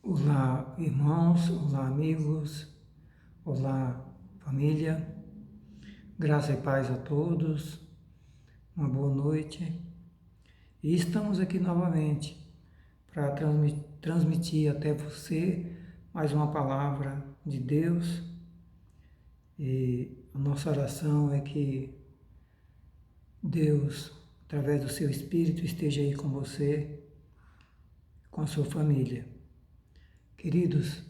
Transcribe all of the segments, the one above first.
Olá, irmãos, olá, amigos, olá, família, graça e paz a todos, uma boa noite. E estamos aqui novamente para transmitir até você mais uma palavra de Deus. E a nossa oração é que Deus, através do seu Espírito, esteja aí com você, com a sua família. Queridos,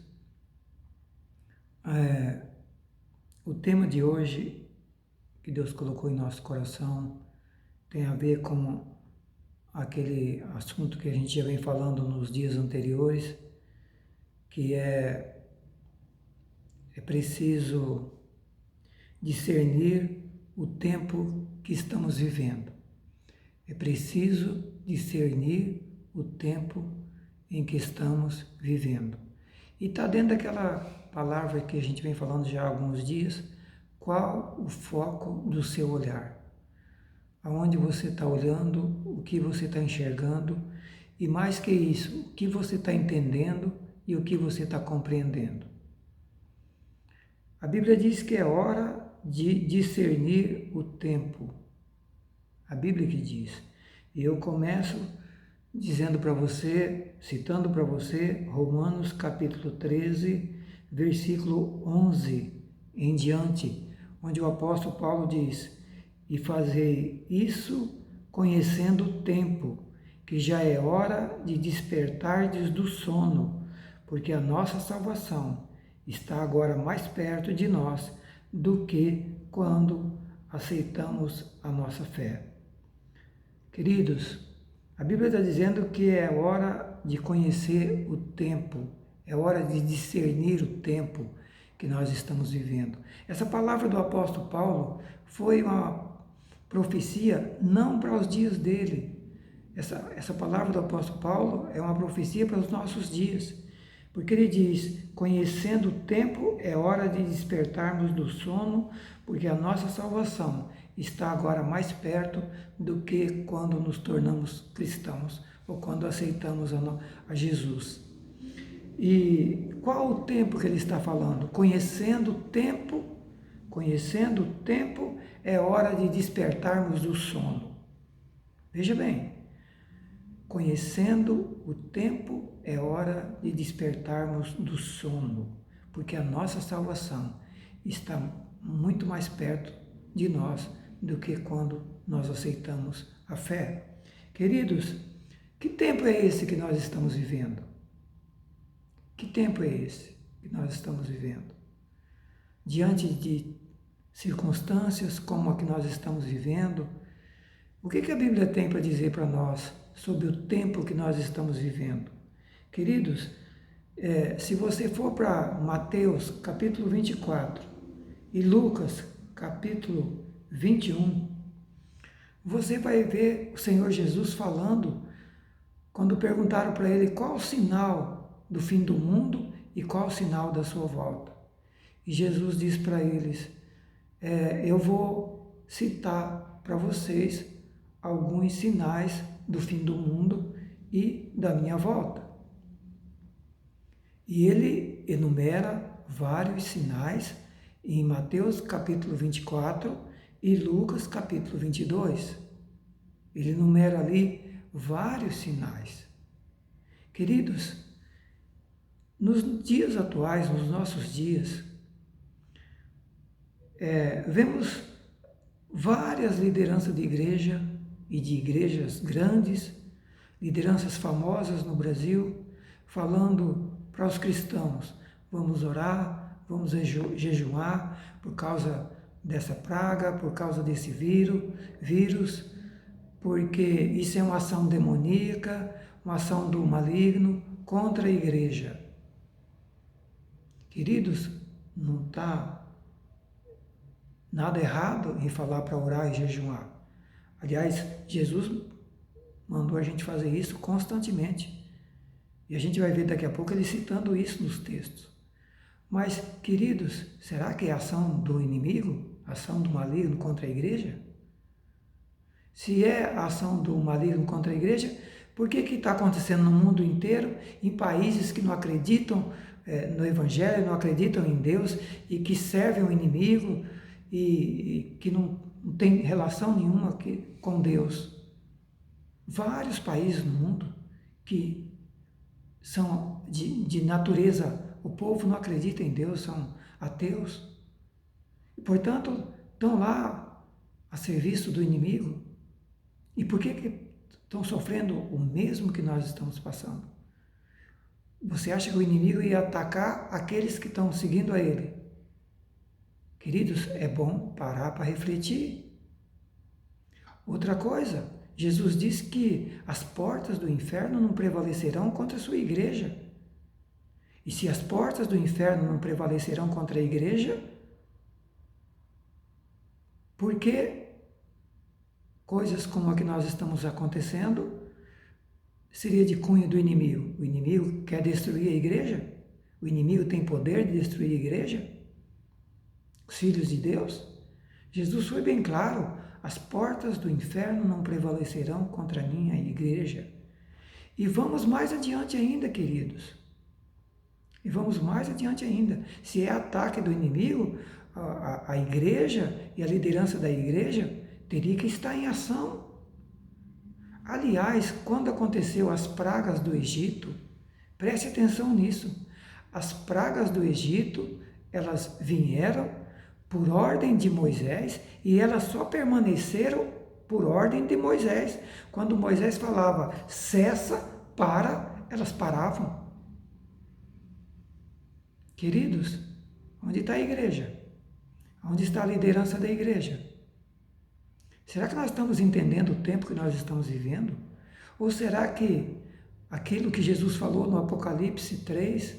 o tema de hoje que Deus colocou em nosso coração tem a ver com aquele assunto que a gente já vem falando nos dias anteriores, que é preciso discernir o tempo que estamos vivendo. É preciso discernir o tempo em que estamos vivendo. E está dentro daquela palavra que a gente vem falando já há alguns dias, qual o foco do seu olhar? Aonde você está olhando, o que você está enxergando e, mais que isso, o que você está entendendo e o que você está compreendendo. A Bíblia diz que é hora de discernir o tempo. A Bíblia que diz. E eu começo dizendo para você, citando para você, Romanos capítulo 13, versículo 11 em diante, onde o apóstolo Paulo diz: e fazei isso conhecendo o tempo, que já é hora de despertardes do sono, porque a nossa salvação está agora mais perto de nós do que quando aceitamos a nossa fé. Queridos, a Bíblia está dizendo que é hora de conhecer o tempo, é hora de discernir o tempo que nós estamos vivendo. Essa palavra do apóstolo Paulo foi uma profecia não para os dias dele. Essa palavra do apóstolo Paulo é uma profecia para os nossos dias, porque ele diz: conhecendo o tempo, é hora de despertarmos do sono, porque a nossa salvação está agora mais perto do que quando nos tornamos cristãos ou quando aceitamos a Jesus. E qual o tempo que ele está falando? Conhecendo o tempo é hora de despertarmos do sono. Veja bem, conhecendo o tempo é hora de despertarmos do sono, porque a nossa salvação está muito mais perto de nós do que quando nós aceitamos a fé. Queridos, que tempo é esse que nós estamos vivendo? Que tempo é esse que nós estamos vivendo? Diante de circunstâncias como a que nós estamos vivendo, o que a Bíblia tem para dizer para nós sobre o tempo que nós estamos vivendo? Queridos, se você for para Mateus capítulo 24 e Lucas capítulo 21, você vai ver o Senhor Jesus falando, quando perguntaram para ele qual o sinal do fim do mundo e qual o sinal da sua volta. E Jesus diz para eles: eu vou citar para vocês alguns sinais do fim do mundo e da minha volta. E ele enumera vários sinais em Mateus capítulo 24 e Lucas capítulo 22. Ele enumera ali vários sinais. Queridos, nos dias atuais, nos nossos dias, vemos várias lideranças de igreja e de igrejas grandes, lideranças famosas no Brasil, falando para os cristãos: vamos orar, vamos jejuar por causa dessa praga, por causa desse vírus, porque isso é uma ação demoníaca, uma ação do maligno contra a igreja. Queridos, não está nada errado em falar para orar e jejuar. Aliás, Jesus mandou a gente fazer isso constantemente. E a gente vai ver daqui a pouco ele citando isso nos textos. Mas, queridos, será que é ação do inimigo? Ação do maligno contra a igreja? Se é a ação do maligno contra a igreja, Por que está acontecendo no mundo inteiro, em países que não acreditam no Evangelho, não acreditam em Deus e que servem o inimigo e que não tem relação nenhuma com Deus? Vários países no mundo que são de natureza, o povo não acredita em Deus, são ateus. E, portanto, estão lá a serviço do inimigo. E por que estão sofrendo o mesmo que nós estamos passando? Você acha que o inimigo ia atacar aqueles que estão seguindo a ele? Queridos, é bom parar para refletir. Outra coisa, Jesus disse que as portas do inferno não prevalecerão contra a sua igreja. E se as portas do inferno não prevalecerão contra a igreja, por que coisas como a que nós estamos acontecendo seria de cunho do inimigo? O inimigo quer destruir a igreja? O inimigo tem poder de destruir a igreja? Os filhos de Deus? Jesus foi bem claro: as portas do inferno não prevalecerão contra a minha igreja. E vamos mais adiante ainda, queridos. E vamos mais adiante ainda. Se é ataque do inimigo, a igreja e a liderança da igreja teria que estar em ação. Aliás, quando aconteceu as pragas do Egito, preste atenção nisso. As pragas do Egito, elas vieram por ordem de Moisés e elas só permaneceram por ordem de Moisés. Quando Moisés falava cessa, para, elas paravam. Queridos, onde está a igreja? Onde está a liderança da igreja? Será que nós estamos entendendo o tempo que nós estamos vivendo? Ou será que aquilo que Jesus falou no Apocalipse 3,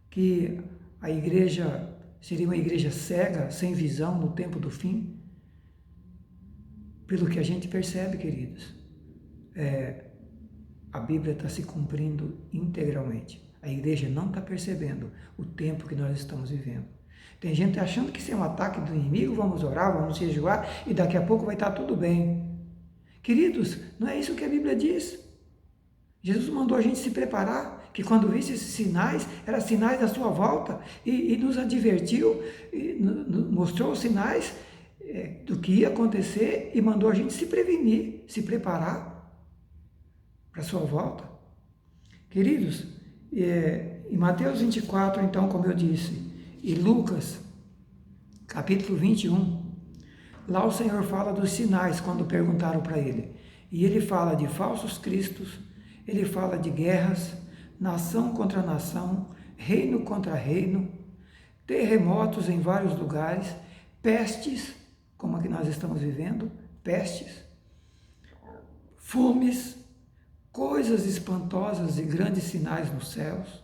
que a igreja seria uma igreja cega, sem visão no tempo do fim? Pelo que a gente percebe, queridos, a Bíblia está se cumprindo integralmente. A igreja não está percebendo o tempo que nós estamos vivendo. Tem gente achando que isso é um ataque do inimigo, vamos orar, vamos jejuar e daqui a pouco vai estar tudo bem. Queridos, não é isso que a Bíblia diz. Jesus mandou a gente se preparar, que quando visse esses sinais, eram sinais da sua volta, e nos advertiu, e mostrou os sinais do que ia acontecer e mandou a gente se prevenir, se preparar para a sua volta. Queridos, em Mateus 24, então, como eu disse, e Lucas, capítulo 21, lá o Senhor fala dos sinais quando perguntaram para ele. E ele fala de falsos cristos, ele fala de guerras, nação contra nação, reino contra reino, terremotos em vários lugares, pestes, como a que nós estamos vivendo, pestes, fomes, coisas espantosas e grandes sinais nos céus,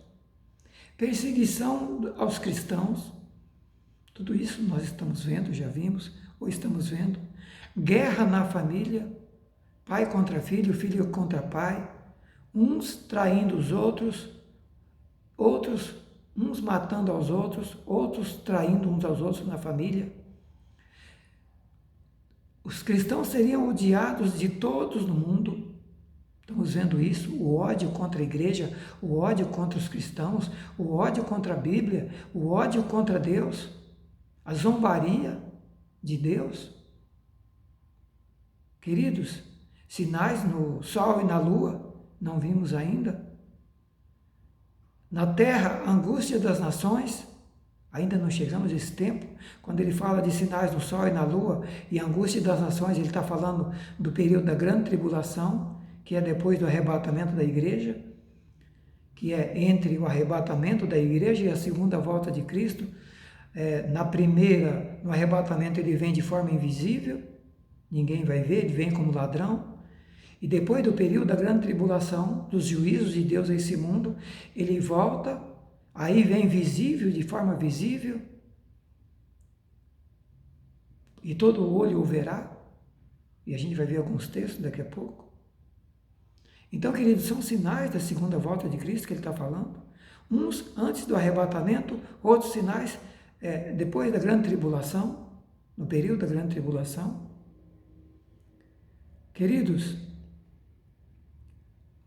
perseguição aos cristãos, tudo isso nós estamos vendo, já vimos, ou estamos vendo, guerra na família, pai contra filho, filho contra pai, uns traindo os outros, uns matando aos outros, outros traindo uns aos outros na família. Os cristãos seriam odiados de todos no mundo. Estamos vendo isso, o ódio contra a igreja, o ódio contra os cristãos, o ódio contra a Bíblia, o ódio contra Deus, a zombaria de Deus. Queridos, sinais no sol e na lua, não vimos ainda. Na terra, a angústia das nações, ainda não chegamos a esse tempo. Quando ele fala de sinais no sol e na lua e angústia das nações, ele está falando do período da grande tribulação, que é depois do arrebatamento da igreja, que é entre o arrebatamento da igreja e a segunda volta de Cristo. Na primeira, no arrebatamento, ele vem de forma invisível, ninguém vai ver, ele vem como ladrão. E depois do período da grande tribulação, dos juízos de Deus a esse mundo, ele volta, aí vem visível, de forma visível, e todo olho o verá, e a gente vai ver alguns textos daqui a pouco. Então, queridos, são sinais da segunda volta de Cristo que ele está falando. Uns antes do arrebatamento, outros sinais depois da grande tribulação, no período da grande tribulação. Queridos,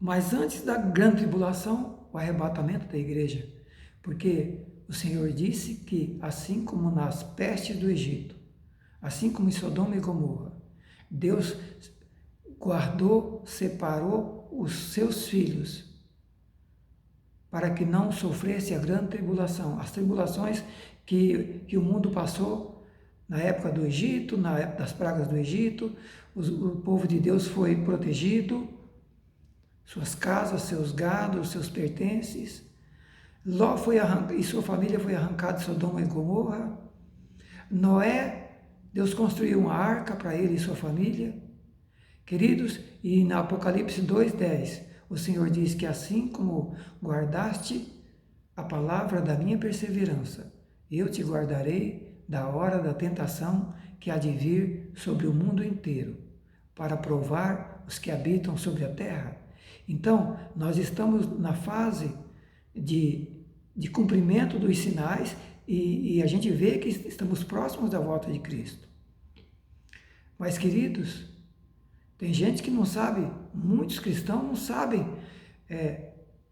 Mas antes da grande tribulação, o arrebatamento da igreja. Porque o Senhor disse que, assim como nas pestes do Egito, assim como em Sodoma e Gomorra, Deus guardou, separou os seus filhos para que não sofresse a grande tribulação, as tribulações que o mundo passou na época do Egito, na época das pragas do Egito. O povo de Deus foi protegido, suas casas, seus gados, seus pertences. Ló foi arrancado, e sua família foi arrancada de Sodoma e Gomorra. Noé, Deus construiu uma arca para ele e sua família. Queridos, e na Apocalipse 2:10, o Senhor diz que assim como guardaste a palavra da minha perseverança, eu te guardarei da hora da tentação que há de vir sobre o mundo inteiro, para provar os que habitam sobre a terra. Então, nós estamos na fase de cumprimento dos sinais e a gente vê que estamos próximos da volta de Cristo. Mas, queridos, tem gente que não sabe, muitos cristãos não sabem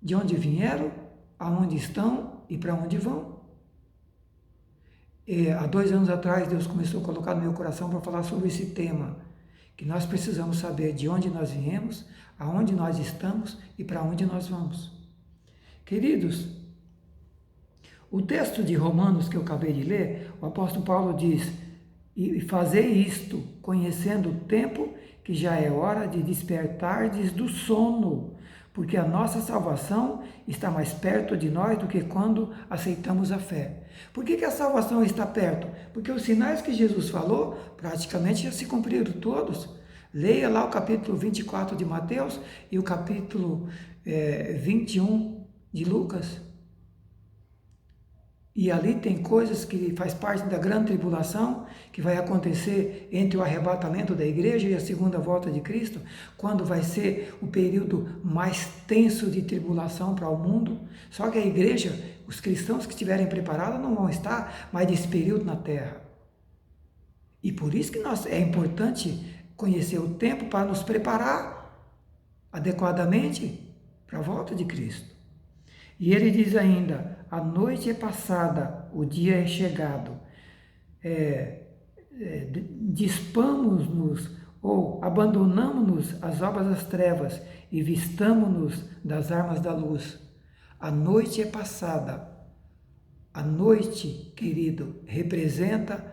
de onde vieram, aonde estão e para onde vão. Há 2 anos atrás, Deus começou a colocar no meu coração para falar sobre esse tema, que nós precisamos saber de onde nós viemos, aonde nós estamos e para onde nós vamos. Queridos, o texto de Romanos que eu acabei de ler, o apóstolo Paulo diz: e fazei isto, conhecendo o tempo que já é hora de despertardes do sono, porque a nossa salvação está mais perto de nós do que quando aceitamos a fé. Por que a salvação está perto? Porque os sinais que Jesus falou, praticamente já se cumpriram todos. Leia lá o capítulo 24 de Mateus e o capítulo 21 de Lucas. E ali tem coisas que faz parte da grande tribulação, que vai acontecer entre o arrebatamento da igreja e a segunda volta de Cristo, quando vai ser o período mais tenso de tribulação para o mundo. Só que a igreja, os cristãos que estiverem preparados não vão estar mais nesse período na terra. E por isso que é importante conhecer o tempo para nos preparar adequadamente para a volta de Cristo. E ele diz ainda: a noite é passada, o dia é chegado. Dispamos-nos ou abandonamos-nos às obras das trevas e vistamo-nos das armas da luz. A noite é passada. A noite, querido, representa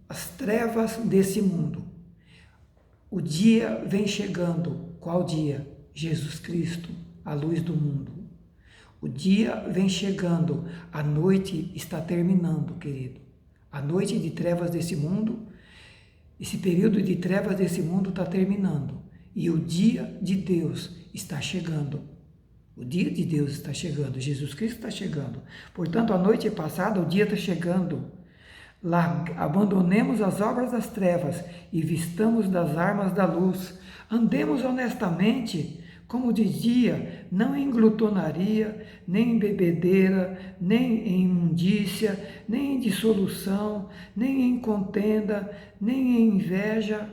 as trevas desse mundo. O dia vem chegando. Qual dia? Jesus Cristo, a luz do mundo. O dia vem chegando, a noite está terminando, querido. A noite de trevas desse mundo, esse período de trevas desse mundo está terminando. E o dia de Deus está chegando. O dia de Deus está chegando, Jesus Cristo está chegando. Portanto, a noite é passada, o dia está chegando. Abandonemos as obras das trevas e vistamos das armas da luz. Andemos honestamente, como de dia, não em glutonaria, nem em bebedeira, nem em imundícia, nem em dissolução, nem em contenda, nem em inveja.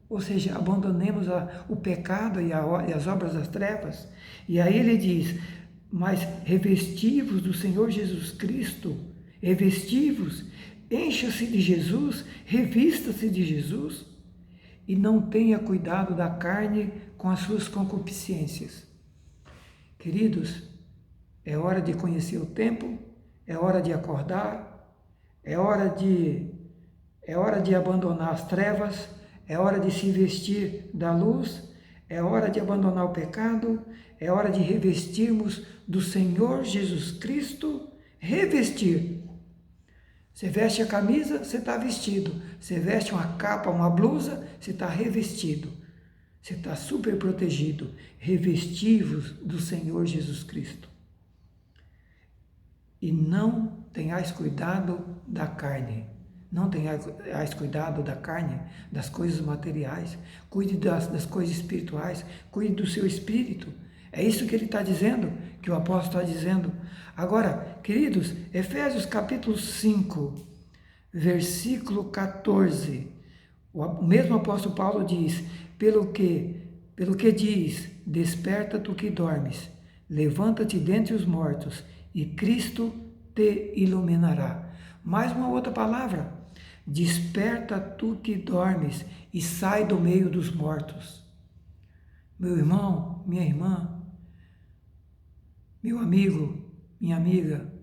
Ou seja, abandonemos o pecado e as obras das trevas. E aí ele diz: mas revestivos do Senhor Jesus Cristo, revestivos, encha-se de Jesus, revista-se de Jesus, e não tenha cuidado da carne com as suas concupiscências. Queridos, é hora de conhecer o tempo, é hora de acordar, é hora de abandonar as trevas, é hora de se vestir da luz, é hora de abandonar o pecado, é hora de revestirmos do Senhor Jesus Cristo. Revestir. Você veste a camisa, você está vestido. Você veste uma capa, uma blusa, você está revestido. Você está super protegido. Revestivos do Senhor Jesus Cristo. E não tenhais cuidado da carne. Não tenhais cuidado da carne, das coisas materiais. Cuide das coisas espirituais. Cuide do seu espírito. É isso que ele está dizendo, que o apóstolo está dizendo. Agora, queridos, Efésios capítulo 5, versículo 14. O mesmo apóstolo Paulo diz: pelo que Pelo que diz, desperta tu que dormes, levanta-te dentre os mortos, e Cristo te iluminará. Mais uma outra palavra, desperta tu que dormes, e sai do meio dos mortos. Meu irmão, minha irmã, meu amigo, minha amiga,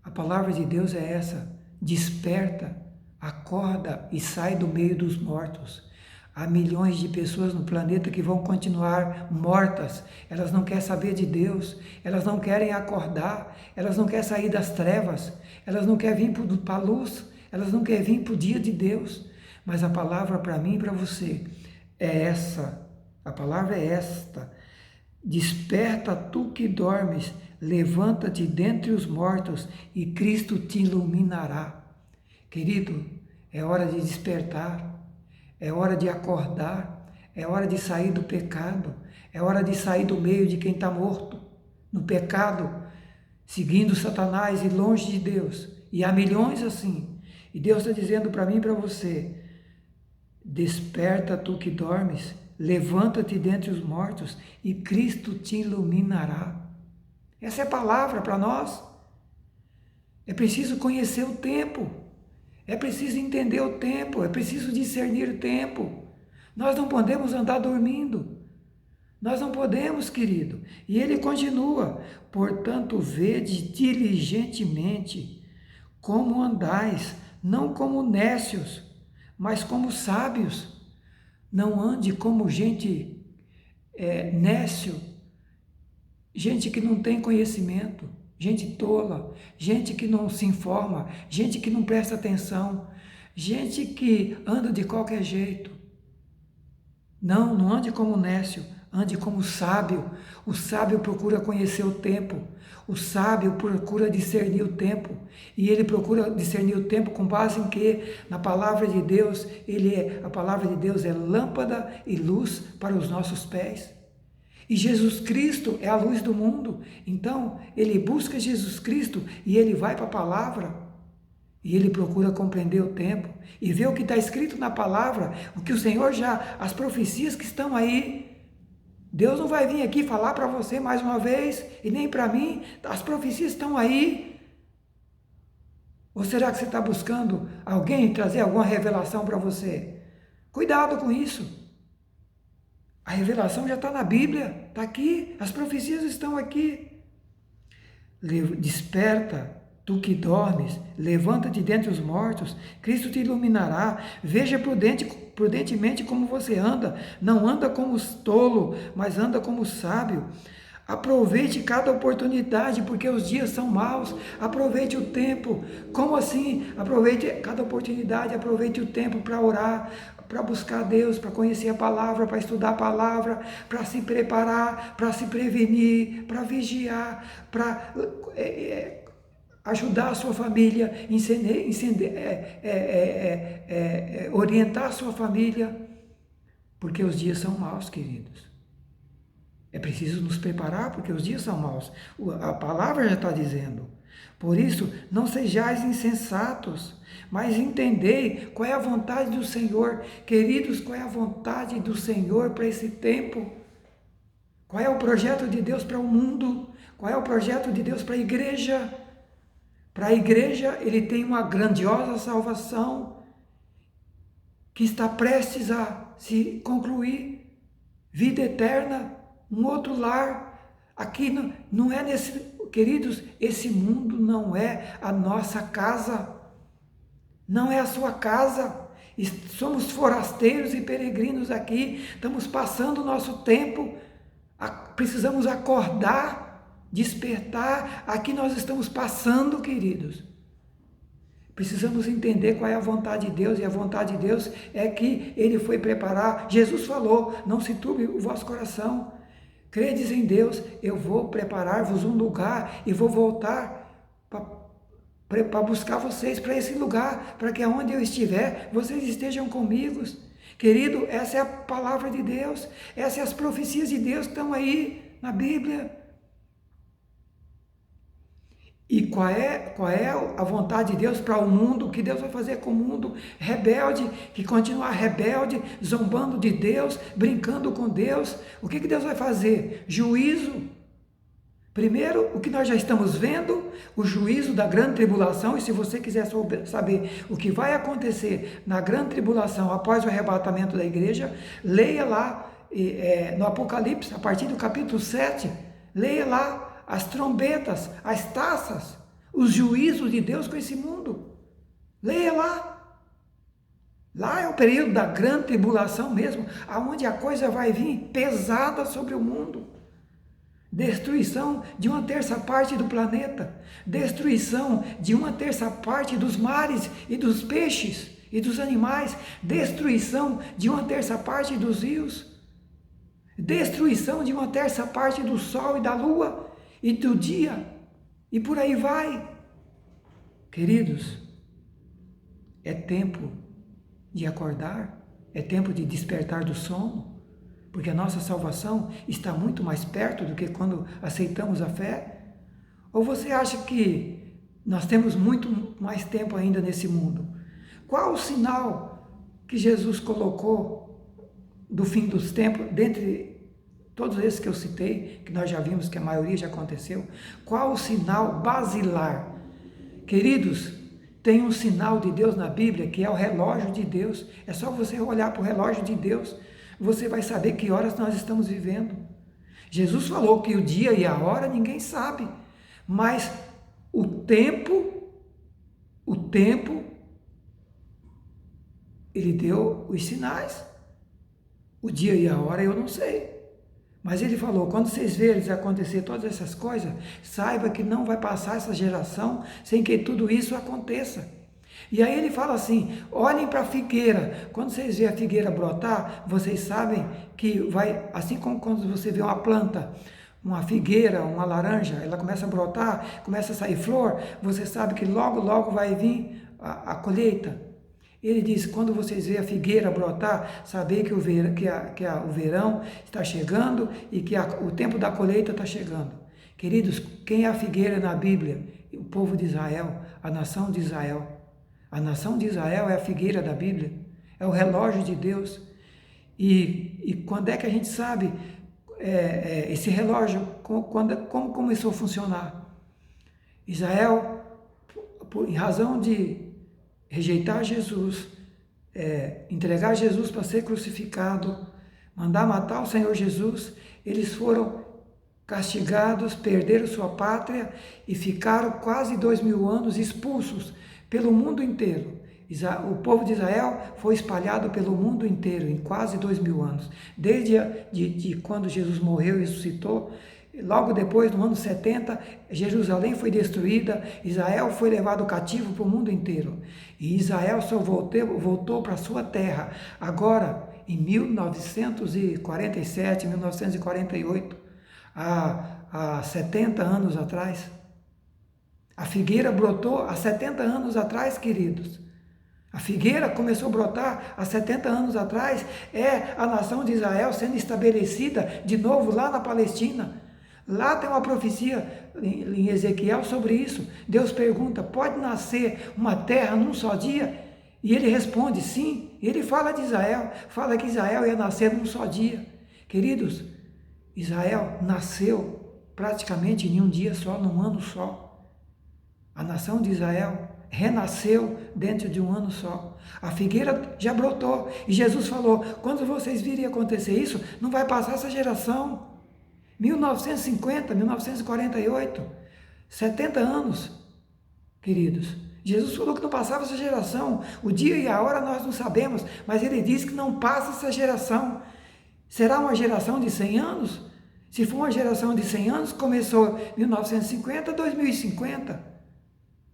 a palavra de Deus é essa, desperta, acorda e sai do meio dos mortos. Há milhões de pessoas no planeta que vão continuar mortas, elas não querem saber de Deus, elas não querem acordar, elas não querem sair das trevas, elas não querem vir para a luz, elas não querem vir para o dia de Deus. Mas a palavra para mim e para você é essa, a palavra é esta: desperta tu que dormes, levanta-te dentre os mortos e Cristo te iluminará. Querido, é hora de despertar, é hora de acordar, é hora de sair do pecado, é hora de sair do meio de quem está morto, no pecado, seguindo Satanás e longe de Deus. E há milhões assim. E Deus está dizendo para mim e para você: desperta tu que dormes, levanta-te dentre os mortos e Cristo te iluminará. Essa é a palavra para nós. É preciso conhecer o tempo, é preciso entender o tempo, é preciso discernir o tempo. Nós não podemos andar dormindo, nós não podemos, querido. E ele continua: portanto, vede diligentemente como andais, não como nécios, mas como sábios. Não ande como gente nécio, gente que não tem conhecimento, gente tola, gente que não se informa, gente que não presta atenção, gente que anda de qualquer jeito. Não ande como nécio, ande como sábio. O sábio procura conhecer o tempo, o sábio procura discernir o tempo, e ele procura discernir o tempo com base em quê? Na palavra de Deus. A palavra de Deus é lâmpada e luz para os nossos pés. E Jesus Cristo é a luz do mundo. Então, ele busca Jesus Cristo e ele vai para a palavra. E ele procura compreender o tempo e ver o que está escrito na palavra, o que o Senhor as profecias que estão aí. Deus não vai vir aqui falar para você mais uma vez, e nem para mim, as profecias estão aí. Ou será que você está buscando alguém trazer alguma revelação para você? Cuidado com isso. A revelação já está na Bíblia, está aqui, as profecias estão aqui. Desperta, tu que dormes, levanta-te dentre os mortos, Cristo te iluminará. Veja prudentemente como você anda, não anda como tolo, mas anda como sábio. Aproveite cada oportunidade, porque os dias são maus. Aproveite o tempo. Como assim? Aproveite cada oportunidade, aproveite o tempo para orar, para buscar Deus, para conhecer a palavra, para estudar a palavra, para se preparar, para se prevenir, para vigiar, para ajudar a sua família, orientar a sua família, porque os dias são maus, queridos. É preciso nos preparar, porque os dias são maus. A palavra já está dizendo. Por isso, não sejais insensatos, mas entendei qual é a vontade do Senhor. Queridos, qual é a vontade do Senhor para esse tempo? Qual é o projeto de Deus para o mundo? Qual é o projeto de Deus para a igreja? Para a igreja, ele tem uma grandiosa salvação que está prestes a se concluir. Vida eterna, um outro lar. Aqui não é nesse... Queridos, esse mundo não é a nossa casa. Não é a sua casa. Somos forasteiros e peregrinos aqui. Estamos passando o nosso tempo. Precisamos acordar, despertar. Aqui nós estamos passando, queridos. Precisamos entender qual é a vontade de Deus, e a vontade de Deus é que Ele foi preparar. Jesus falou: não se turbe o vosso coração, credes em Deus, eu vou preparar-vos um lugar e vou voltar para buscar vocês para esse lugar, para que aonde eu estiver, vocês estejam comigo. Querido, essa é a palavra de Deus, essas são as profecias de Deus que estão aí na Bíblia. E qual é a vontade de Deus para o mundo? O que Deus vai fazer com o mundo rebelde, que continuar rebelde, zombando de Deus, brincando com Deus? O que Deus vai fazer? Juízo. Primeiro, o que nós já estamos vendo, o juízo da grande tribulação, e se você quiser saber o que vai acontecer na grande tribulação após o arrebatamento da igreja, leia lá no Apocalipse, a partir do capítulo 7, leia lá as trombetas, as taças, os juízos de Deus com esse mundo. Leia lá. Lá é o período da grande tribulação mesmo, aonde a coisa vai vir pesada sobre o mundo. Destruição de 1/3 do planeta, destruição de 1/3 dos mares e dos peixes e dos animais, destruição de 1/3 dos rios, destruição de 1/3 do sol e da lua e do dia, e por aí vai. Queridos, é tempo de acordar, é tempo de despertar do sono, porque a nossa salvação está muito mais perto do que quando aceitamos a fé? Ou você acha que nós temos muito mais tempo ainda nesse mundo? Qual o sinal que Jesus colocou do fim dos tempos, dentre todos esses que eu citei, que nós já vimos que a maioria já aconteceu? Qual o sinal basilar? Queridos, tem um sinal de Deus na Bíblia, que é o relógio de Deus. É só você olhar para o relógio de Deus, você vai saber que horas nós estamos vivendo. Jesus falou que o dia e a hora ninguém sabe, mas o tempo, ele deu os sinais. O dia e a hora eu não sei. Mas ele falou, quando vocês verem acontecer todas essas coisas, saiba que não vai passar essa geração sem que tudo isso aconteça. E aí ele fala assim, olhem para a figueira, quando vocês verem a figueira brotar, vocês sabem que vai, assim como quando você vê uma planta, uma figueira, uma laranja, ela começa a brotar, começa a sair flor, você sabe que logo, logo vai vir a colheita. Ele diz, quando vocês verem a figueira brotar, sabei que o verão está chegando e que o tempo da colheita está chegando. Queridos, quem é a figueira na Bíblia? O povo de Israel, a nação de Israel. A nação de Israel é a figueira da Bíblia, é o relógio de Deus. E quando é que a gente sabe esse relógio, como começou a funcionar? Israel, em razão de rejeitar Jesus, entregar Jesus para ser crucificado, mandar matar o Senhor Jesus, eles foram castigados, perderam sua pátria e ficaram quase 2000 anos expulsos pelo mundo inteiro. O povo de Israel foi espalhado pelo mundo inteiro em quase 2000 anos. Desde de quando Jesus morreu e ressuscitou, logo depois, no ano 70, Jerusalém foi destruída, Israel foi levado cativo para o mundo inteiro. E Israel só voltou para a sua terra agora, em 1947, 1948, há 70 anos atrás. A figueira brotou há 70 anos atrás, queridos. A figueira começou a brotar há 70 anos atrás. É a nação de Israel sendo estabelecida de novo lá na Palestina. Lá tem uma profecia em Ezequiel sobre isso. Deus pergunta, pode nascer uma terra num só dia? E ele responde, sim. E ele fala de Israel, fala que Israel ia nascer num só dia. Queridos, Israel nasceu praticamente em um dia só, num ano só. A nação de Israel renasceu dentro de um ano só. A figueira já brotou. E Jesus falou, quando vocês virem acontecer isso, não vai passar essa geração. 1950, 1948, 70 anos, queridos. Jesus falou que não passava essa geração. O dia e a hora nós não sabemos, mas ele disse que não passa essa geração. Será uma geração de 100 anos? Se for uma geração de 100 anos, começou 1950, 2050.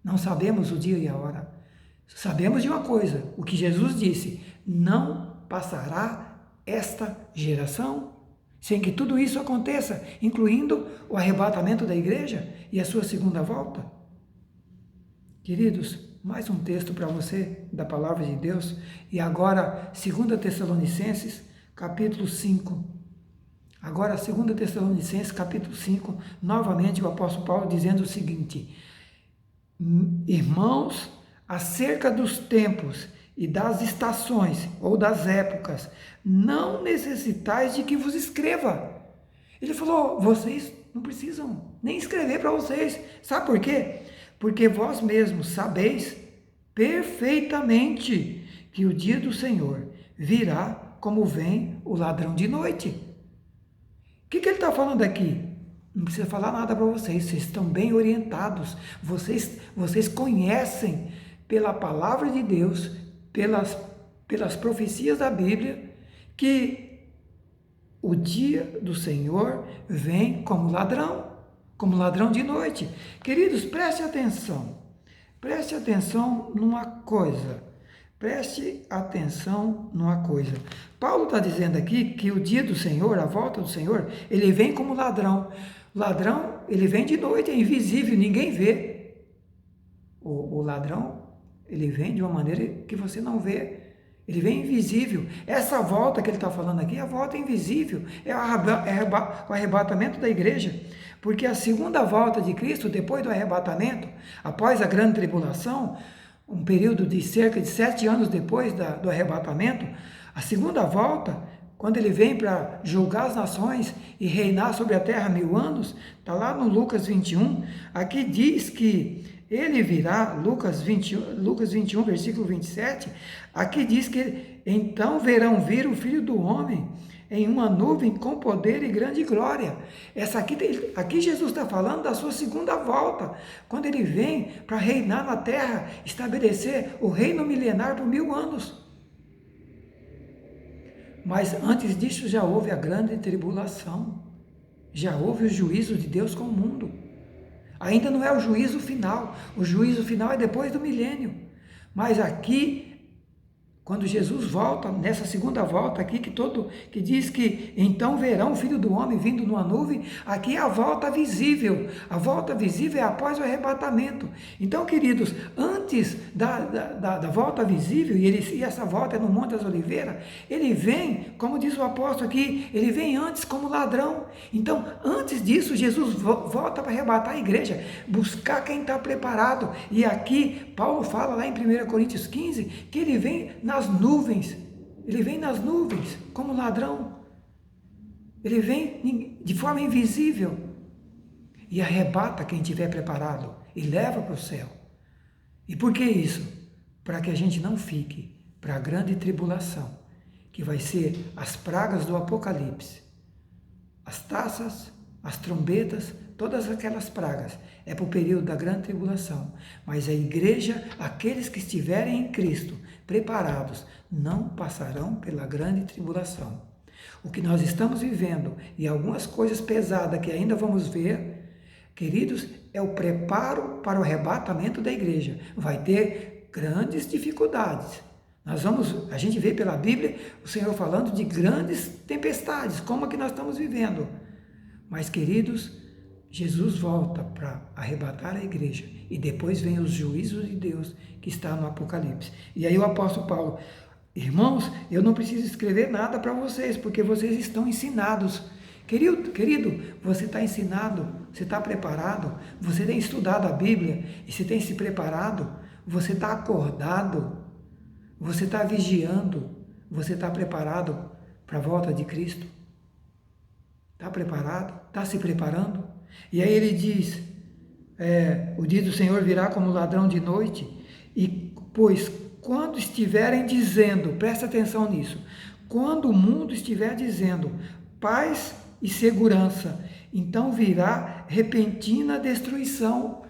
Não sabemos o dia e a hora. Sabemos de uma coisa, o que Jesus disse, não passará esta geração sem que tudo isso aconteça, incluindo o arrebatamento da igreja e a sua segunda volta. Queridos, mais um texto para você da palavra de Deus, e agora 2 Tessalonicenses, capítulo 5. Agora 2 Tessalonicenses, capítulo 5, novamente o apóstolo Paulo dizendo o seguinte, Irmãos, acerca dos tempos e das estações ou das épocas, não necessitais de que vos escreva. Ele falou, vocês não precisam nem escrever para vocês. Sabe por quê? Porque vós mesmos sabeis perfeitamente que o dia do Senhor virá como vem o ladrão de noite. O que ele está falando aqui? Não precisa falar nada para vocês, vocês estão bem orientados, vocês conhecem pela palavra de Deus, pelas profecias da Bíblia, que o dia do Senhor vem como ladrão de noite. Queridos, preste atenção numa coisa. Preste atenção numa coisa. Paulo está dizendo aqui que o dia do Senhor, a volta do Senhor, ele vem como ladrão. Ladrão, ele vem de noite, é invisível, ninguém vê. O ladrão, ele vem de uma maneira que você não vê. Ele vem invisível. Essa volta que ele está falando aqui, a volta invisível, é o arrebatamento da igreja. Porque a segunda volta de Cristo, depois do arrebatamento, após a grande tribulação, um período de cerca de 7 anos depois do arrebatamento, a segunda volta, quando ele vem para julgar as nações e reinar sobre a terra 1000 anos, está lá no Lucas 21, aqui diz que ele virá, Lucas 21, versículo 27, aqui diz que então verão vir o Filho do Homem em uma nuvem com poder e grande glória. Aqui Jesus está falando da sua segunda volta, quando ele vem para reinar na terra, estabelecer o reino milenar por 1000 anos. Mas antes disso já houve a grande tribulação, já houve o juízo de Deus com o mundo. Ainda não é o juízo final é depois do milênio. Mas aqui, quando Jesus volta, nessa segunda volta aqui, que diz que então verão o Filho do Homem vindo numa nuvem, aqui é a volta visível. A volta visível é após o arrebatamento. Então, queridos, antes da volta visível, e essa volta é no Monte das Oliveiras, ele vem, como diz o apóstolo aqui, ele vem antes como ladrão. Então, antes disso, Jesus volta para arrebatar a igreja, buscar quem está preparado. E aqui, Paulo fala lá em 1 Coríntios 15, que ele vem nas nuvens, como ladrão, ele vem de forma invisível e arrebata quem estiver preparado e leva para o céu. E por que isso? Para que a gente não fique para a grande tribulação, que vai ser as pragas do Apocalipse, as taças, as trombetas, todas aquelas pragas, é para o período da grande tribulação. Mas a igreja, aqueles que estiverem em Cristo, preparados, não passarão pela grande tribulação. O que nós estamos vivendo e algumas coisas pesadas que ainda vamos ver, queridos, é o preparo para o arrebatamento da igreja. Vai ter grandes dificuldades. A gente vê pela Bíblia o Senhor falando de grandes tempestades, como a que nós estamos vivendo. Mas, queridos, Jesus volta para arrebatar a igreja e depois vem os juízos de Deus que está no Apocalipse. E aí o apóstolo Paulo, irmãos, eu não preciso escrever nada para vocês, porque vocês estão ensinados. Querido, você está ensinado, você está preparado, você tem estudado a Bíblia e você tem se preparado, você está acordado, você está vigiando, você está preparado para a volta de Cristo? Está preparado? Está se preparando? E aí ele diz, o dia do Senhor virá como ladrão de noite, e pois quando estiverem dizendo, presta atenção nisso, quando o mundo estiver dizendo paz e segurança, então virá repentina destruição.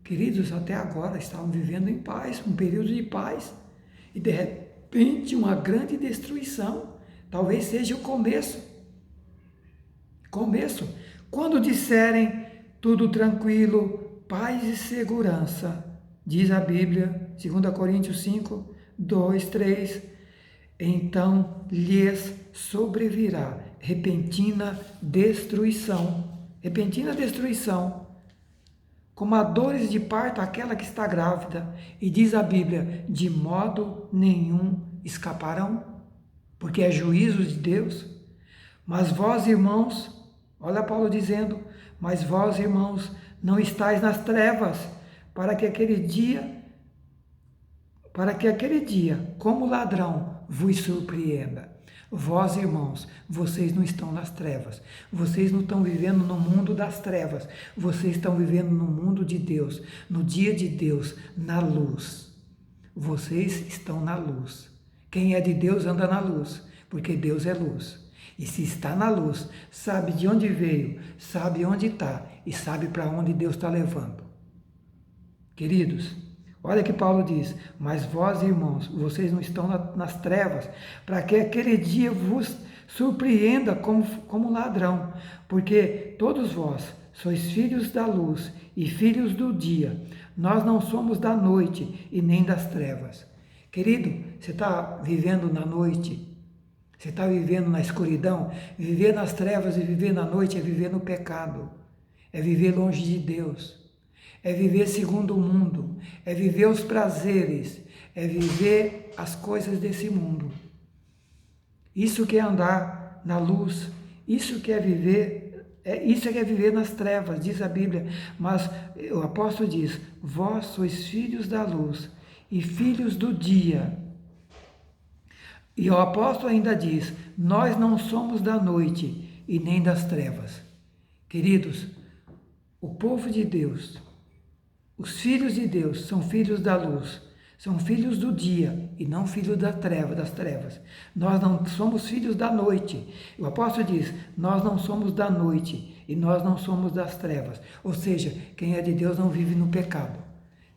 Queridos, até agora estavam vivendo em paz, um período de paz, e de repente uma grande destruição, talvez seja o começo. Quando disserem tudo tranquilo, paz e segurança, diz a Bíblia, 2 Coríntios 5, 2, 3, então lhes sobrevirá repentina destruição, como a dores de parto aquela que está grávida, e diz a Bíblia, de modo nenhum escaparão, porque é juízo de Deus. Mas vós, irmãos, olha Paulo dizendo, mas vós, irmãos, não estáis nas trevas, para que aquele dia, como ladrão, vos surpreenda. Vós, irmãos, vocês não estão nas trevas, vocês não estão vivendo no mundo das trevas, vocês estão vivendo no mundo de Deus, no dia de Deus, na luz. Vocês estão na luz. Quem é de Deus anda na luz, porque Deus é luz. E se está na luz, sabe de onde veio, sabe onde está e sabe para onde Deus está levando. Queridos, olha que Paulo diz, mas vós, irmãos, vocês não estão nas trevas, para que aquele dia vos surpreenda como ladrão, porque todos vós sois filhos da luz e filhos do dia. Nós não somos da noite e nem das trevas. Querido, você está vivendo na noite? Você está vivendo na escuridão? Viver nas trevas e viver na noite é viver no pecado, é viver longe de Deus. É viver segundo o mundo, é viver os prazeres, é viver as coisas desse mundo. Isso que é andar na luz, isso que é viver, isso que é viver nas trevas, diz a Bíblia. Mas o apóstolo diz, vós sois filhos da luz e filhos do dia. E o apóstolo ainda diz, nós não somos da noite e nem das trevas. Queridos, o povo de Deus, os filhos de Deus são filhos da luz, são filhos do dia e não filhos das trevas. Nós não somos filhos da noite. O apóstolo diz, nós não somos da noite e nós não somos das trevas. Ou seja, quem é de Deus não vive no pecado.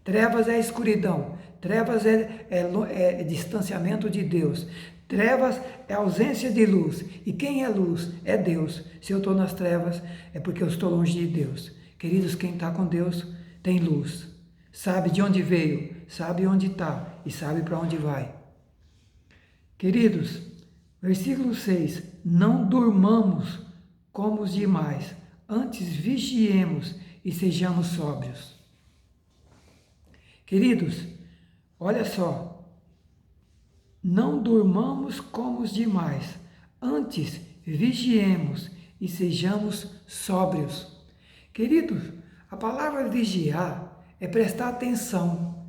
Trevas é escuridão, trevas é distanciamento de Deus. Trevas é ausência de luz. E quem é luz? É Deus. Se eu estou nas trevas, é porque eu estou longe de Deus. Queridos, quem está com Deus tem luz, sabe de onde veio, sabe onde está e sabe para onde vai. Queridos, versículo 6, não durmamos como os demais, antes vigiemos e sejamos sóbrios. Queridos, olha só, não durmamos como os demais, antes vigiemos e sejamos sóbrios. Queridos, a palavra vigiar é prestar atenção,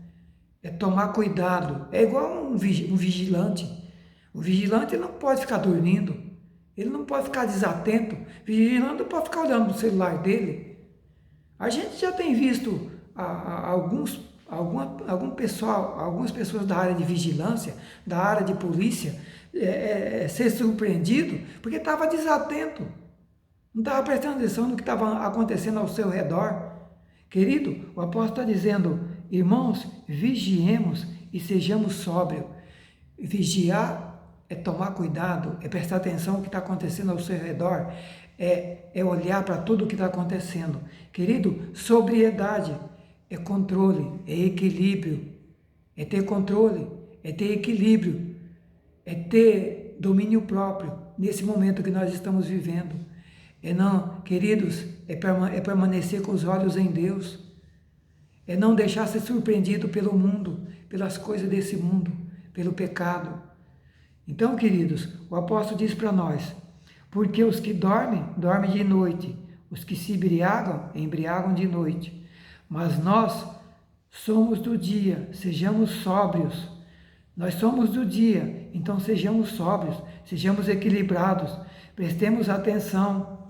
é tomar cuidado, é igual um vigilante. O vigilante não pode ficar dormindo, ele não pode ficar desatento, o vigilante não pode ficar olhando no celular dele. A gente já tem visto algumas pessoas da área de vigilância, da área de polícia, ser surpreendido porque estava desatento, não estava prestando atenção no que estava acontecendo ao seu redor. Querido, o apóstolo está dizendo, irmãos, vigiemos e sejamos sóbrios. Vigiar é tomar cuidado, é prestar atenção no que está acontecendo ao seu redor, é olhar para tudo o que está acontecendo. Querido, sobriedade é controle, é equilíbrio, é ter controle, é ter equilíbrio, é ter domínio próprio nesse momento que nós estamos vivendo. Queridos, é permanecer com os olhos em Deus, é não deixar ser surpreendido pelo mundo, pelas coisas desse mundo, pelo pecado. Então, queridos, o apóstolo diz para nós, porque os que dormem, dormem de noite, os que se embriagam, embriagam de noite. Mas nós somos do dia, sejamos sóbrios. Nós somos do dia, então sejamos sóbrios, sejamos equilibrados, prestemos atenção.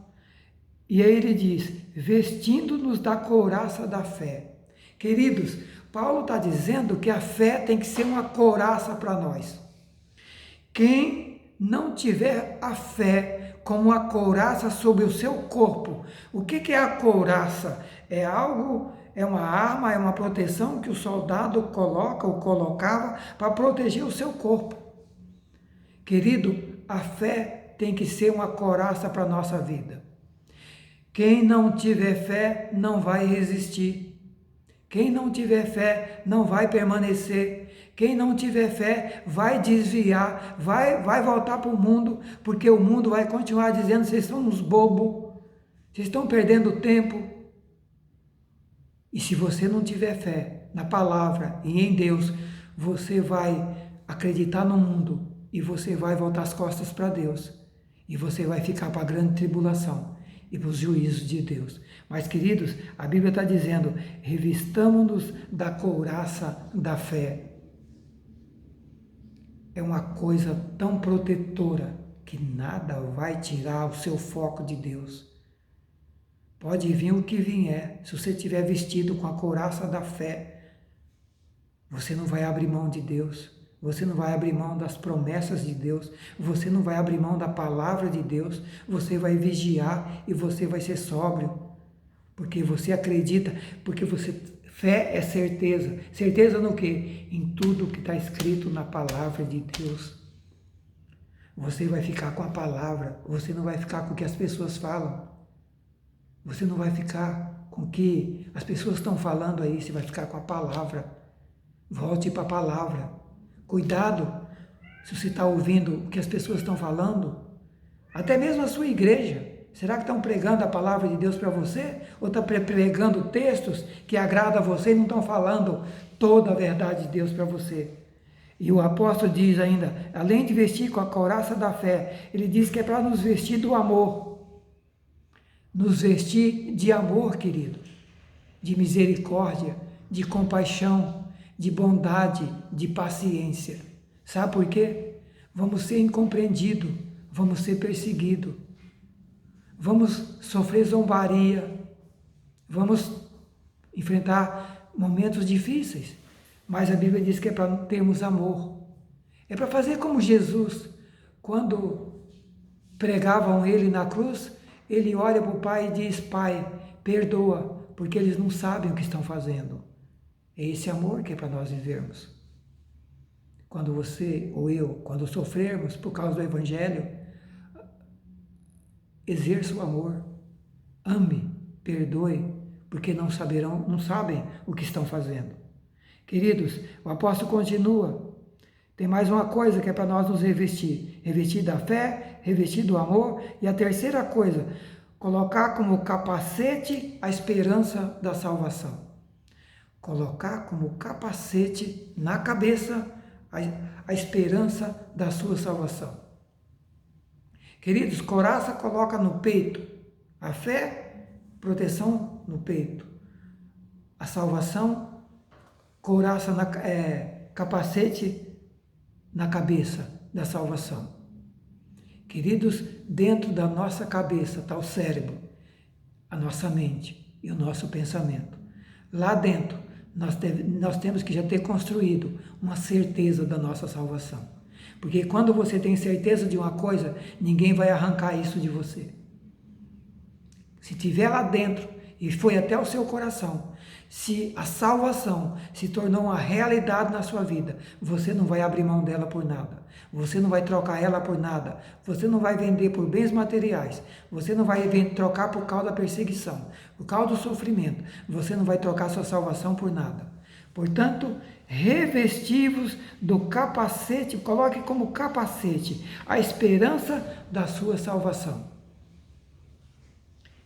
E aí ele diz, vestindo-nos da couraça da fé. Queridos, Paulo está dizendo que a fé tem que ser uma couraça para nós. Quem não tiver a fé como uma couraça sobre o seu corpo, o que é a couraça? É uma arma, é uma proteção que o soldado coloca ou colocava para proteger o seu corpo. Querido, a fé tem que ser uma couraça para a nossa vida. Quem não tiver fé não vai resistir. Quem não tiver fé não vai permanecer. Quem não tiver fé vai desviar, vai voltar para o mundo, porque o mundo vai continuar dizendo, vocês são uns bobos, vocês estão perdendo tempo. E se você não tiver fé na palavra e em Deus, você vai acreditar no mundo e você vai voltar as costas para Deus. E você vai ficar para a grande tribulação. e para os juízos de Deus. Mas, queridos, a Bíblia está dizendo, revistamo-nos da couraça da fé. É uma coisa tão protetora que nada vai tirar o seu foco de Deus. Pode vir o que vier, se você estiver vestido com a couraça da fé, você não vai abrir mão de Deus, você não vai abrir mão das promessas de Deus, você não vai abrir mão da palavra de Deus, você vai vigiar e você vai ser sóbrio, porque você acredita, porque fé é certeza. Certeza no quê? Em tudo que está escrito na palavra de Deus. Você vai ficar com a palavra, você não vai ficar com o que as pessoas falam. Você não vai ficar com o que as pessoas estão falando aí, você vai ficar com a palavra. Volte para a palavra. Cuidado se você está ouvindo o que as pessoas estão falando, até mesmo a sua igreja. Será que estão pregando a palavra de Deus para você? Ou estão pregando textos que agradam a você e não estão falando toda a verdade de Deus para você? E o apóstolo diz ainda, além de vestir com a couraça da fé, ele diz que é para nos vestir do amor. Nos vestir de amor, querido, de misericórdia, de compaixão, de bondade, de paciência. Sabe por quê? Vamos ser incompreendidos, vamos ser perseguidos, vamos sofrer zombaria, vamos enfrentar momentos difíceis, mas a Bíblia diz que é para termos amor. É para fazer como Jesus, quando pregavam ele na cruz, ele olha para o Pai e diz, Pai, perdoa, porque eles não sabem o que estão fazendo. É esse amor que é para nós vivermos. Quando você ou eu, quando sofrermos por causa do Evangelho, exerça o amor, ame, perdoe, porque não sabem o que estão fazendo. Queridos, o apóstolo continua. Tem mais uma coisa que é para nós nos revestir. Revestir da fé, revestir do amor. E a terceira coisa, colocar como capacete a esperança da salvação. Colocar como capacete na cabeça a esperança da sua salvação. Queridos, couraça coloca no peito. A fé, proteção no peito. A salvação, couraça, capacete na cabeça da salvação. Queridos, dentro da nossa cabeça está o cérebro, a nossa mente e o nosso pensamento. Lá dentro, nós temos que já ter construído uma certeza da nossa salvação. Porque quando você tem certeza de uma coisa, ninguém vai arrancar isso de você. Se tiver lá dentro e foi até o seu coração, se a salvação se tornou uma realidade na sua vida, você não vai abrir mão dela por nada. Você não vai trocar ela por nada. Você não vai vender por bens materiais. Você não vai trocar por causa da perseguição, por causa do sofrimento. Você não vai trocar sua salvação por nada. Portanto, revestivos do capacete, coloque como capacete a esperança da sua salvação.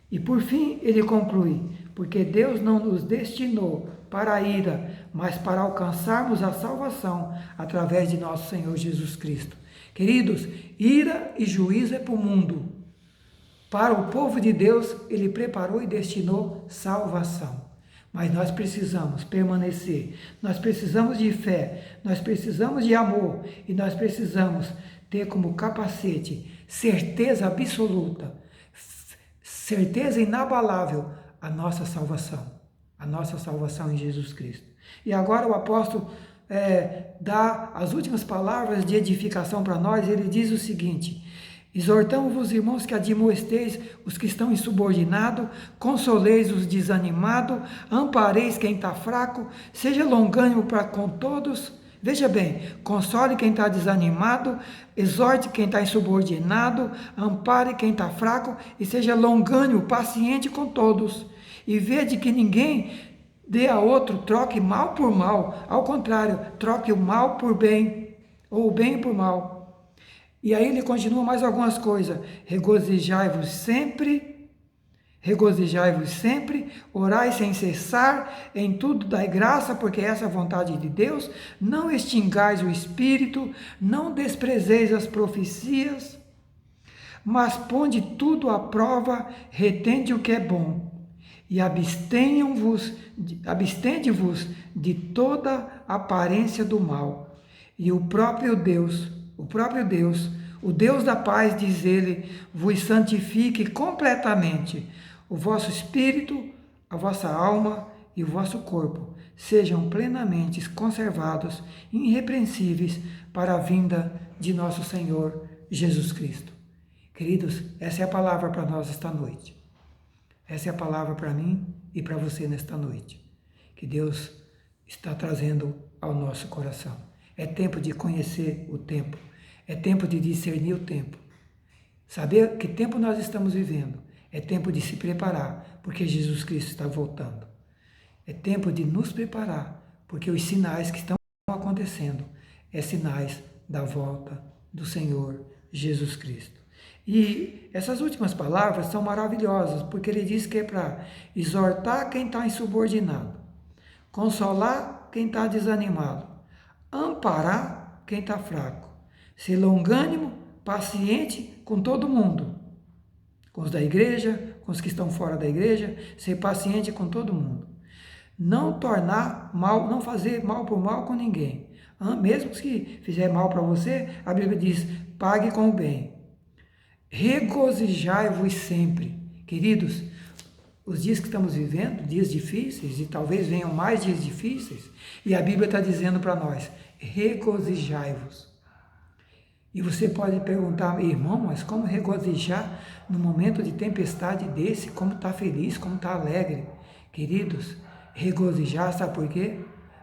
E por fim, ele conclui, porque Deus não nos destinou para a ira, mas para alcançarmos a salvação através de nosso Senhor Jesus Cristo. Queridos, ira e juízo é para o mundo. Para o povo de Deus, ele preparou e destinou salvação. Mas nós precisamos permanecer, nós precisamos de fé, nós precisamos de amor e nós precisamos ter como capacete certeza absoluta, certeza inabalável, a nossa salvação em Jesus Cristo. E agora o apóstolo dá as últimas palavras de edificação para nós. Ele diz o seguinte: exortamos-vos, irmãos, que admoesteis os que estão insubordinados, consoleis os desanimados, ampareis quem está fraco, seja longânimo para com todos. Veja bem, console quem está desanimado, exorte quem está insubordinado, ampare quem está fraco e seja longânimo, paciente com todos. E vede que ninguém dê a outro, troque mal por mal. Ao contrário, troque o mal por bem, ou o bem por mal. E aí ele continua mais algumas coisas. Regozijai-vos sempre, orai sem cessar, em tudo dai graça, porque essa é a vontade de Deus. Não extingais o espírito, não desprezeis as profecias, Mas ponde tudo à prova, retende o que é bom, e abstende-vos de toda aparência do mal. E o próprio Deus, o Deus da paz, diz ele, vos santifique completamente. O vosso espírito, a vossa alma e o vosso corpo sejam plenamente conservados, irrepreensíveis, para a vinda de nosso Senhor Jesus Cristo. Queridos, essa é a palavra para nós esta noite. Essa é a palavra para mim e para você nesta noite, que Deus está trazendo ao nosso coração. É tempo de conhecer o tempo, é tempo de discernir o tempo. Saber que tempo nós estamos vivendo, é tempo de se preparar, porque Jesus Cristo está voltando. É tempo de nos preparar, porque os sinais que estão acontecendo é sinais da volta do Senhor Jesus Cristo. E essas últimas palavras são maravilhosas, porque ele diz que é para exortar quem está insubordinado, consolar quem está desanimado, amparar quem está fraco, ser longânimo, paciente com todo mundo, com os da igreja, com os que estão fora da igreja, ser paciente com todo mundo. Não tornar mal, não fazer mal por mal com ninguém. Mesmo que fizer mal para você, a Bíblia diz, pague com o bem. Regozijai-vos sempre. Queridos, os dias que estamos vivendo, dias difíceis, e talvez venham mais dias difíceis, e a Bíblia está dizendo para nós, regozijai-vos. E você pode perguntar, irmão, mas como regozijar no momento de tempestade desse? Como está feliz, como está alegre? Queridos, regozijar, sabe por quê?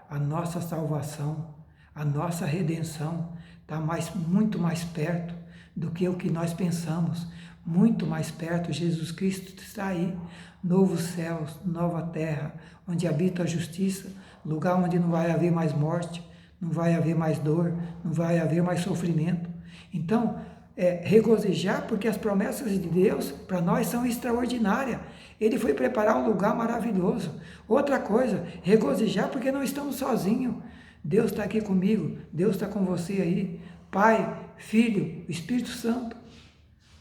A nossa salvação, a nossa redenção está muito mais perto do que o que nós pensamos. Muito mais perto, Jesus Cristo está aí. Novos céus, nova terra, onde habita a justiça, lugar onde não vai haver mais morte, não vai haver mais dor, não vai haver mais sofrimento. Então, regozijar, porque as promessas de Deus para nós são extraordinárias. Ele foi preparar um lugar maravilhoso. Outra coisa, regozijar porque não estamos sozinhos. Deus está aqui comigo, Deus está com você aí. Pai, Filho, Espírito Santo,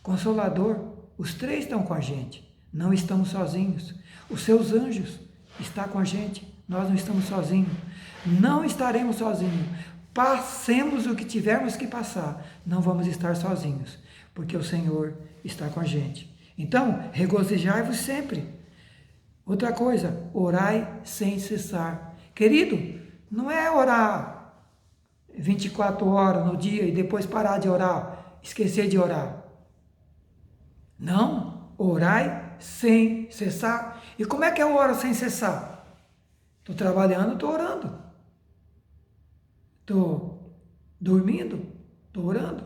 Consolador, os três estão com a gente. Não estamos sozinhos. Os seus anjos estão com a gente. Nós não estamos sozinhos. Não estaremos sozinhos. Passemos o que tivermos que passar. Não vamos estar sozinhos, porque o Senhor está com a gente. Então, regozijai-vos sempre. Outra coisa, orai sem cessar. Querido, não é orar 24 horas no dia e depois parar de orar, esquecer de orar. Não, orai sem cessar. E como é que eu oro sem cessar? Estou trabalhando, estou orando. Estou dormindo, estou orando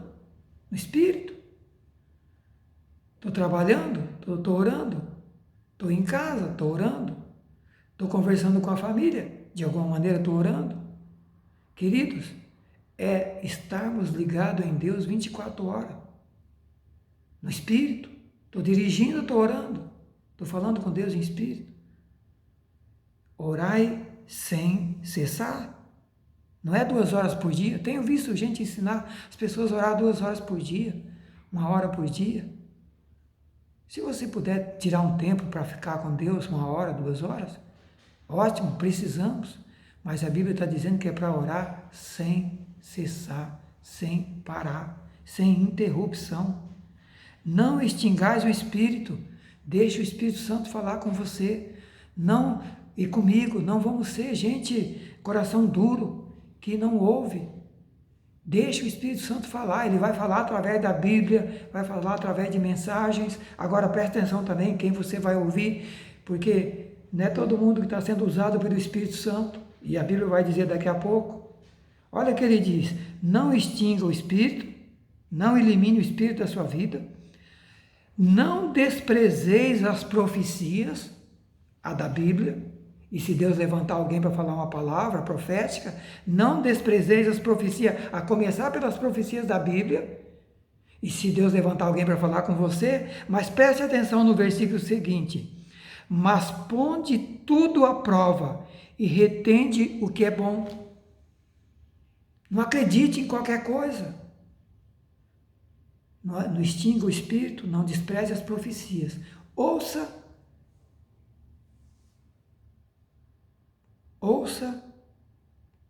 no Espírito. Estou trabalhando, estou orando. Estou em casa, estou orando. Estou conversando com a família, de alguma maneira estou orando. Queridos, é estarmos ligados em Deus 24 horas. No Espírito. Estou dirigindo, estou orando. Estou falando com Deus em Espírito. Orai sem cessar. Não é 2 horas por dia. Tenho visto gente ensinar as pessoas a orar 2 horas por dia, 1 hora por dia. Se você puder tirar um tempo para ficar com Deus, 1 hora, 2 horas, ótimo, precisamos. Mas a Bíblia está dizendo que é para orar sem cessar, sem parar, sem interrupção. Não extingais o Espírito. Deixe o Espírito Santo falar com você. Não, e comigo, não vamos ser gente, coração duro, que não ouve. Deixe o Espírito Santo falar, ele vai falar através da Bíblia, vai falar através de mensagens. Agora preste atenção também quem você vai ouvir, porque não é todo mundo que está sendo usado pelo Espírito Santo, e a Bíblia vai dizer daqui a pouco. Olha o que ele diz, não extinga o Espírito, não elimine o Espírito da sua vida, não desprezeis as profecias, a da Bíblia, e se Deus levantar alguém para falar uma palavra profética, não desprezeis as profecias, a começar pelas profecias da Bíblia, e se Deus levantar alguém para falar com você, mas preste atenção no versículo seguinte, mas ponde tudo à prova e retende o que é bom. Não acredite em qualquer coisa. não extinga o espírito, não despreze as profecias. Ouça,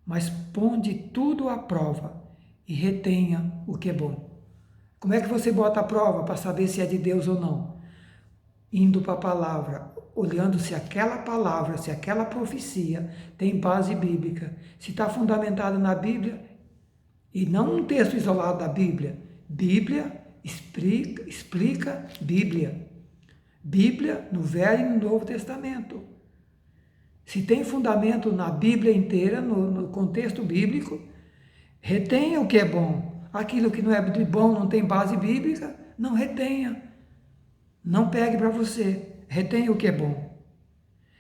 mas ponde tudo à prova e retenha o que é bom. Como é que você bota a prova para saber se é de Deus ou não? Indo para a palavra, olhando se aquela palavra, se aquela profecia tem base bíblica, se está fundamentada na Bíblia, e não um texto isolado da Bíblia. Bíblia explica Bíblia. Bíblia no Velho e no Novo Testamento. Se tem fundamento na Bíblia inteira, no contexto bíblico, retenha o que é bom. Aquilo que não é bom, não tem base bíblica, não retenha. Não pegue para você. Retenha o que é bom.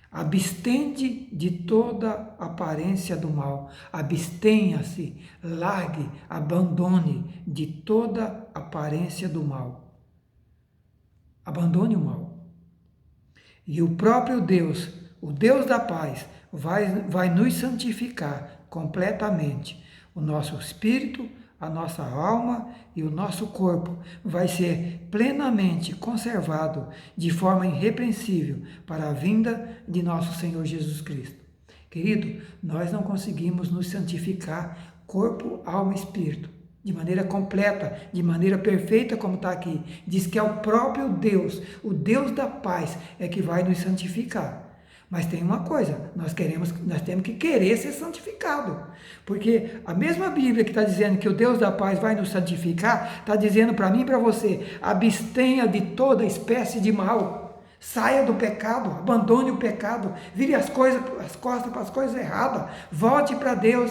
Abstende de toda aparência do mal. Abstenha-se, largue, abandone de toda aparência do mal. Abandone o mal. E o próprio Deus, o Deus da paz, vai nos santificar completamente. O nosso espírito, a nossa alma e o nosso corpo vai ser plenamente conservado de forma irrepreensível para a vinda de nosso Senhor Jesus Cristo. Querido, nós não conseguimos nos santificar corpo, alma e espírito de maneira completa, de maneira perfeita como está aqui. Diz que é o próprio Deus, o Deus da paz é que vai nos santificar. Mas tem uma coisa, nós temos que querer ser santificado. Porque a mesma Bíblia que está dizendo que o Deus da paz vai nos santificar, está dizendo para mim e para você, abstenha de toda espécie de mal. Saia do pecado, abandone o pecado, vire as costas para as coisas erradas, volte para Deus.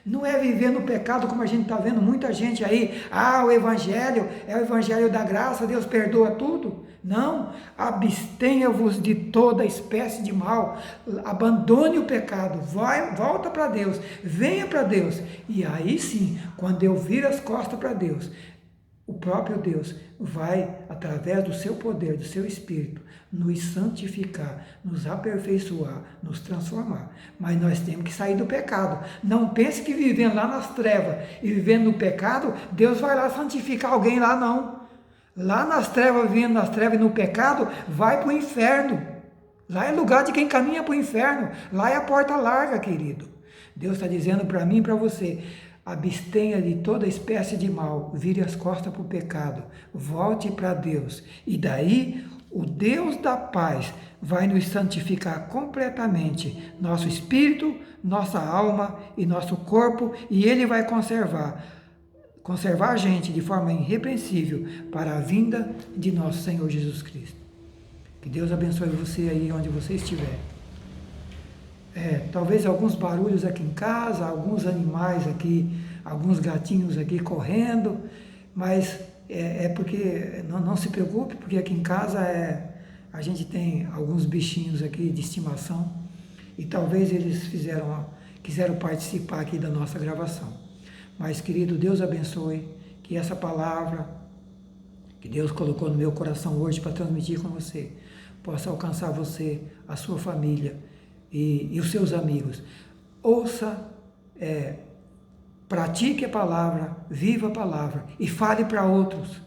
Não é viver no pecado como a gente está vendo muita gente aí. O Evangelho é o Evangelho da graça, Deus perdoa tudo. Não, abstenha-vos de toda espécie de mal. Abandone o pecado, volta para Deus, venha para Deus. E aí sim, quando eu viro as costas para Deus, o próprio Deus vai, através do seu poder, do seu Espírito, nos santificar, nos aperfeiçoar, nos transformar. Mas nós temos que sair do pecado. Não pense que vivendo lá nas trevas e vivendo no pecado, Deus vai lá santificar alguém lá, não. Lá nas trevas, vivendo nas trevas e no pecado, vai para o inferno. Lá é lugar de quem caminha para o inferno. Lá é a porta larga, querido. Deus está dizendo para mim e para você, abstenha de toda espécie de mal, vire as costas para o pecado, volte para Deus. E daí, o Deus da paz vai nos santificar completamente, nosso espírito, nossa alma e nosso corpo, e Ele vai conservar a gente de forma irrepreensível para a vinda de nosso Senhor Jesus Cristo. Que Deus abençoe você aí onde você estiver. Talvez alguns barulhos aqui em casa, alguns animais aqui, alguns gatinhos aqui correndo, mas porque, não se preocupe, porque aqui em casa a gente tem alguns bichinhos aqui de estimação e talvez eles quiseram participar aqui da nossa gravação. Mas, querido, Deus abençoe, que essa palavra que Deus colocou no meu coração hoje para transmitir com você, possa alcançar você, a sua família e os seus amigos. Ouça, pratique a palavra, viva a palavra e fale para outros.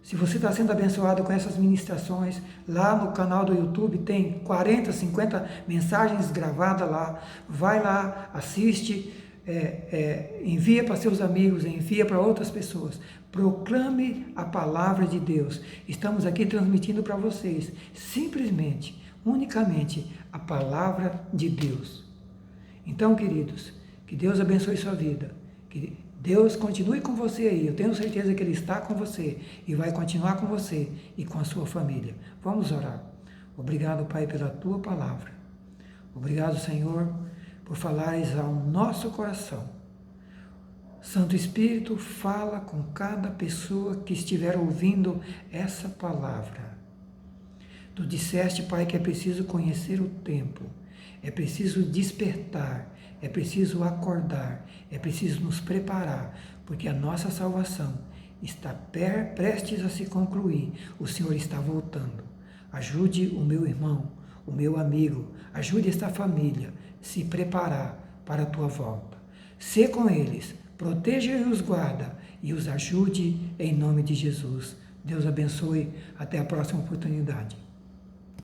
Se você está sendo abençoado com essas ministrações, lá no canal do YouTube tem 40, 50 mensagens gravadas lá. Vai lá, assiste, envia para seus amigos, envia para outras pessoas. Proclame a palavra de Deus. Estamos aqui transmitindo para vocês, simplesmente, unicamente, a palavra de Deus. Então, queridos, que Deus abençoe sua vida. Que Deus continue com você aí. Eu tenho certeza que Ele está com você e vai continuar com você e com a sua família. Vamos orar. Obrigado, Pai, pela Tua palavra. Obrigado, Senhor, por falares ao nosso coração. Santo Espírito, fala com cada pessoa que estiver ouvindo essa palavra. Tu disseste, Pai, que é preciso conhecer o tempo, é preciso despertar, é preciso acordar, é preciso nos preparar, porque a nossa salvação está prestes a se concluir. O Senhor está voltando. Ajude o meu irmão, o meu amigo, ajude esta família a se preparar para a tua volta. Sê com eles, proteja e os guarda e os ajude em nome de Jesus. Deus abençoe. Até a próxima oportunidade.